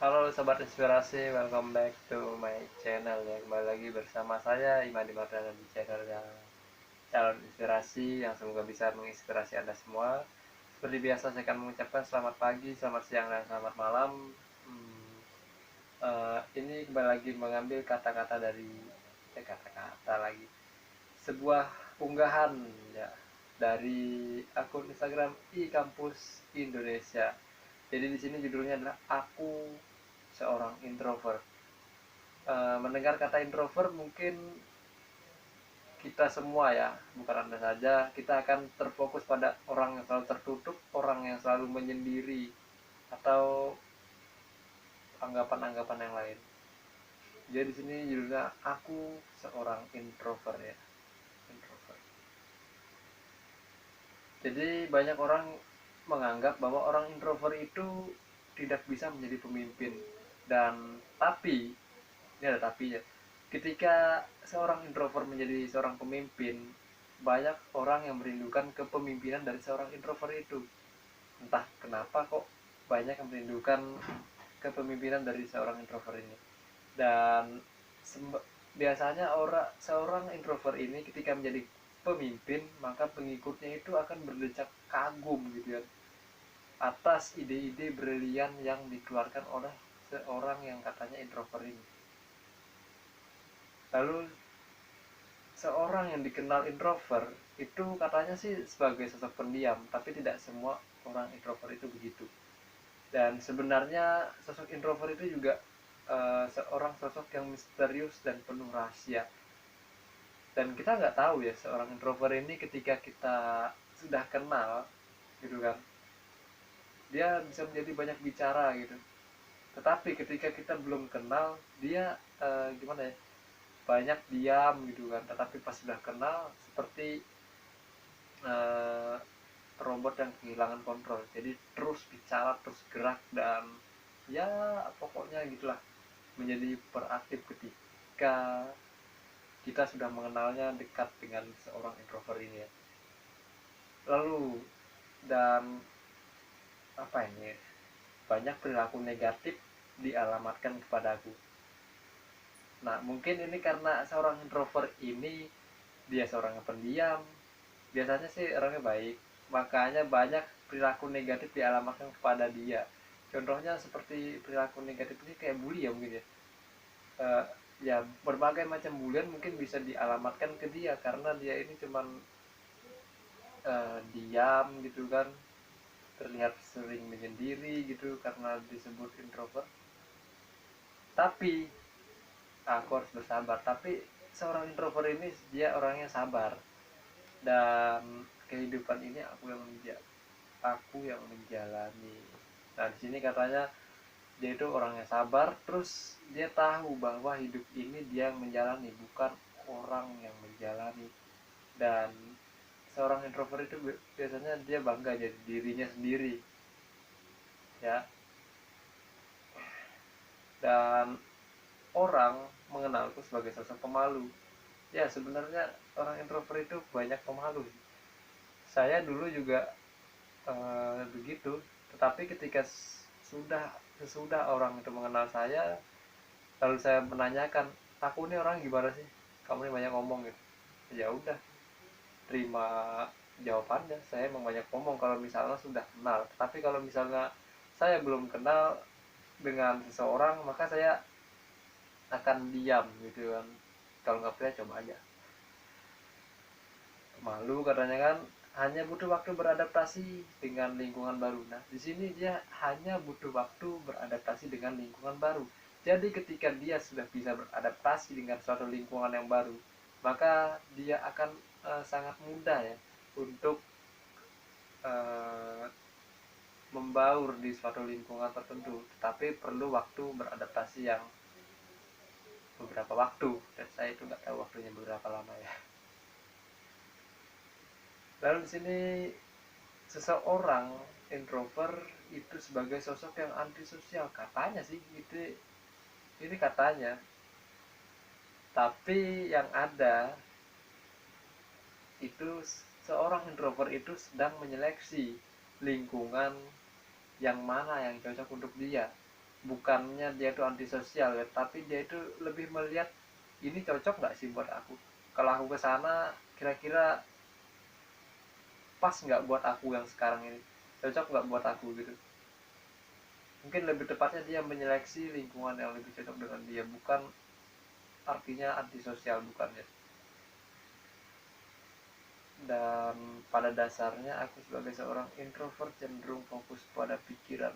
Halo Sobat Inspirasi, welcome back to my channel ya. Kembali lagi bersama saya Imadi Mardana di channel yang Calon Inspirasi yang semoga bisa menginspirasi Anda semua. Seperti biasa saya akan mengucapkan selamat pagi, selamat siang, dan selamat malam. Ini kembali lagi mengambil kata-kata dari kata-kata lagi sebuah unggahan ya dari akun Instagram iKampus Indonesia. Jadi di sini judulnya adalah Aku Seorang Introvert. Mendengar kata introvert mungkin kita semua ya, bukan Anda saja, kita akan terfokus pada orang yang selalu tertutup, orang yang selalu menyendiri, atau anggapan-anggapan yang lain. Jadi di sini judulnya Aku Seorang Introvert ya. Introvert. Jadi banyak orang menganggap bahwa orang introvert itu tidak bisa menjadi pemimpin. Dan tapi, ini ada tapi ya, ketika seorang introvert menjadi seorang pemimpin, banyak orang yang merindukan kepemimpinan dari seorang introvert itu. Entah kenapa kok banyak yang merindukan kepemimpinan dari seorang introvert ini. Dan biasanya seorang introvert ini ketika menjadi pemimpin, maka pengikutnya itu akan berdecak kagum gitu ya, atas ide-ide brilian yang dikeluarkan oleh seorang yang katanya introvert ini. Lalu seorang yang dikenal introvert itu katanya sih sebagai sosok pendiam, tapi tidak semua orang introvert itu begitu. Dan sebenarnya sosok introvert itu juga seorang sosok yang misterius dan penuh rahasia. Dan kita nggak tahu ya seorang introvert ini ketika kita sudah kenal gitu kan, dia bisa menjadi banyak bicara gitu. Tetapi ketika kita belum kenal dia gimana ya, banyak diam gitu kan. Tetapi pas sudah kenal seperti eh, robot yang kehilangan kontrol, jadi terus bicara, terus gerak, dan ya pokoknya gitulah, menjadi hiperaktif ketika kita sudah mengenalnya dekat dengan seorang introvert ini ya. Lalu dan apa ini, banyak perilaku negatif dialamatkan kepadaku. Nah mungkin ini karena seorang introvert ini dia seorang yang pendiam, biasanya sih orangnya baik, makanya banyak perilaku negatif dialamatkan kepada dia. Contohnya seperti perilaku negatif ini kayak bully ya mungkin ya. Eh, ya berbagai macam bulian mungkin bisa dialamatkan ke dia karena dia ini cuman diam gitu kan, terlihat sering menyendiri gitu karena disebut introvert. Tapi aku harus bersabar. Tapi seorang introvert ini dia orangnya sabar, dan kehidupan ini aku yang menjalani. Nah di sini katanya dia itu orangnya sabar, terus dia tahu bahwa hidup ini dia yang menjalani, bukan orang yang menjalani. Dan seorang introvert itu biasanya dia bangga jadi dirinya sendiri ya. Dan orang mengenalku sebagai sosok pemalu. Ya sebenarnya orang introvert itu banyak pemalu. Saya dulu juga begitu. Tetapi ketika sesudah orang itu mengenal saya, lalu saya menanyakan, aku ini orang gimana sih, kamu ini banyak ngomong gitu. Ya udah, terima jawabannya, saya emang banyak ngomong kalau misalnya sudah kenal. Tapi kalau misalnya saya belum kenal dengan seseorang, maka saya akan diam gitu kan. Kalau nggak percaya coba aja. Malu katanya kan, hanya butuh waktu beradaptasi dengan lingkungan baru. Nah di sini dia hanya butuh waktu beradaptasi dengan lingkungan baru. Jadi ketika dia sudah bisa beradaptasi dengan suatu lingkungan yang baru, maka dia akan sangat mudah ya untuk uh, membaur di suatu lingkungan tertentu. Tetapi perlu waktu beradaptasi yang beberapa waktu, dan saya itu nggak tahu waktunya beberapa lama ya. Lalu di sini seseorang introvert itu sebagai sosok yang antisosial katanya sih, itu ini katanya. Tapi yang ada itu seorang introvert itu sedang menyeleksi lingkungan yang mana yang cocok untuk dia. bukannya dia itu antisosial ya, tapi dia itu lebih melihat ini cocok nggak sih buat aku, kalau aku ke sana kira-kira pas nggak buat aku yang sekarang ini, cocok nggak buat aku gitu. Mungkin lebih tepatnya dia menyeleksi lingkungan yang lebih cocok dengan dia, bukan artinya antisosial, bukan ya. Dan pada dasarnya aku sebagai seorang introvert cenderung fokus pada pikiran.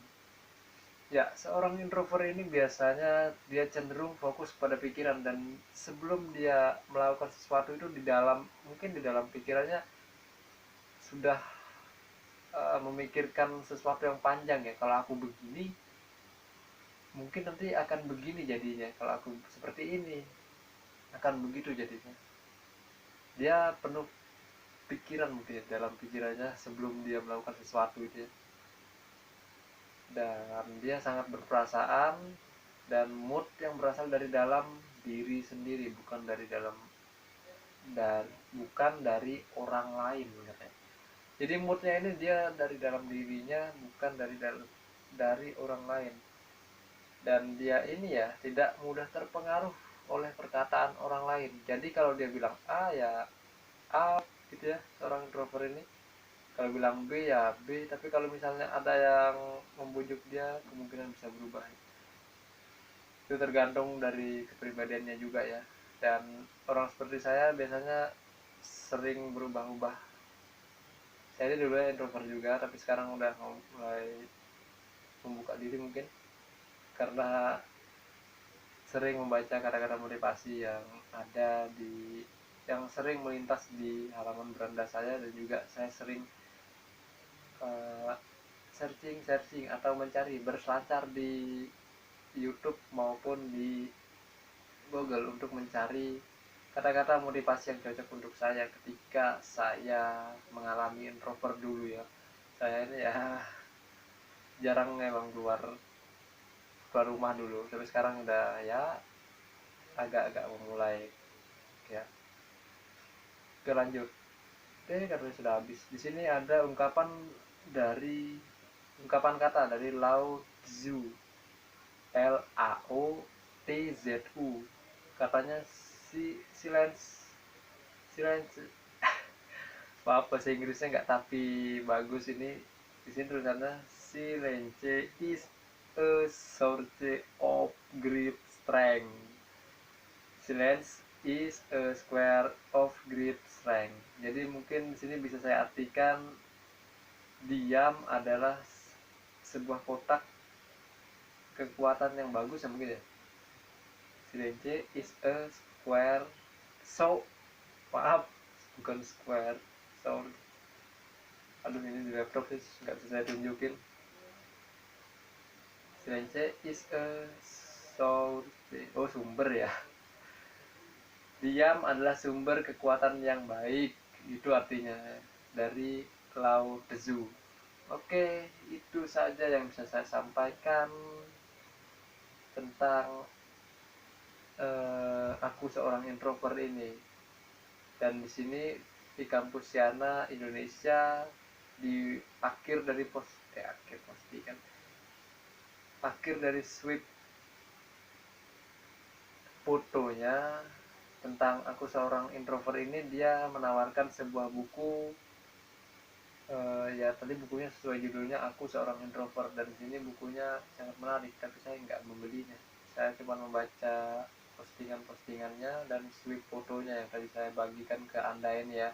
Ya, seorang introvert ini biasanya dia cenderung fokus pada pikiran, dan sebelum dia melakukan sesuatu itu di dalam, mungkin di dalam pikirannya sudah memikirkan sesuatu yang panjang ya. Kalau aku begini, mungkin nanti akan begini jadinya. Kalau aku seperti ini, akan begitu jadinya. Dia penuh pikiran mungkin dalam pikirannya sebelum dia melakukan sesuatu itu ya. Dan dia sangat berperasaan dan mood yang berasal dari dalam diri sendiri, bukan dari dalam, dan bukan dari orang lain katanya. Jadi moodnya ini dia dari dalam dirinya, bukan dari orang lain. Dan dia ini ya tidak mudah terpengaruh oleh perkataan orang lain. Jadi kalau dia bilang A ya A gitu ya, seorang introvert ini. Kalau bilang B ya B, tapi kalau misalnya ada yang membujuk dia, kemungkinan bisa berubah. Itu tergantung dari kepribadiannya juga ya. Dan orang seperti saya biasanya sering berubah-ubah. Saya ini dulu introvert juga, tapi sekarang udah mulai membuka diri mungkin karena sering membaca kata-kata motivasi yang ada di, yang sering melintas di halaman beranda saya, dan juga saya sering uh, searching atau mencari berselancar di YouTube maupun di Google untuk mencari kata-kata motivasi yang cocok untuk saya ketika saya mengalami introvert dulu ya. Saya ini ya jarang memang keluar keluar rumah dulu, tapi sekarang udah ya agak-agak memulai ya. Oke, lanjut. Oke, karena sudah habis. Di sini ada ungkapan kata dari Lao Tzu. LAOTZU. Katanya silence, silence. Maaf bahasa Inggrisnya nggak tapi bagus ini. Di sini tulisannya silence is a source of great strength. Silence is a square of great strength. Jadi mungkin di sini bisa saya artikan diam adalah sebuah kotak kekuatan yang bagus ya mungkin ya. Silence is a square, so maaf bukan square, so aduh ini di laptop sih nggak bisa saya tunjukin. Silence is a source, oh sumber ya. Diam adalah sumber kekuatan yang baik, itu artinya dari Lao Tzu. Oke, itu saja yang bisa saya sampaikan tentang aku seorang introvert ini. Dan di sini di kampus Siana Indonesia, di akhir dari sweep fotonya tentang aku seorang introvert ini, dia menawarkan sebuah buku. Ya tadi bukunya sesuai judulnya aku seorang introvert, dan di sini bukunya sangat menarik, tapi saya nggak membelinya. Saya cuma membaca postingan-postingannya dan sweep fotonya yang tadi saya bagikan ke anda ini ya.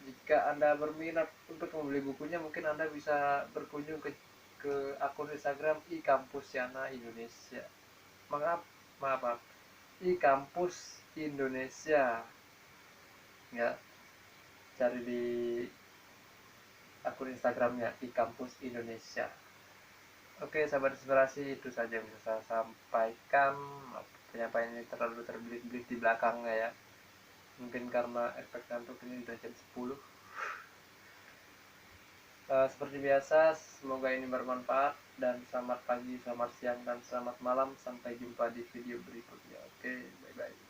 Jika anda berminat untuk membeli bukunya, mungkin anda bisa berkunjung ke akun Instagram ikampussyana Indonesia. Maaf, maaf, ikampus Indonesia ya, cari di akun Instagramnya ikampus Indonesia. Oke, sahabat inspirasi, itu saja yang bisa saya sampaikan. Penyampaian ini terlalu terbelit-belit di belakangnya ya, mungkin karena efek ngantuk, ini udah jam 10. Seperti biasa, semoga ini bermanfaat, dan selamat pagi, selamat siang, dan selamat malam. Sampai jumpa di video berikutnya. Oke, bye bye.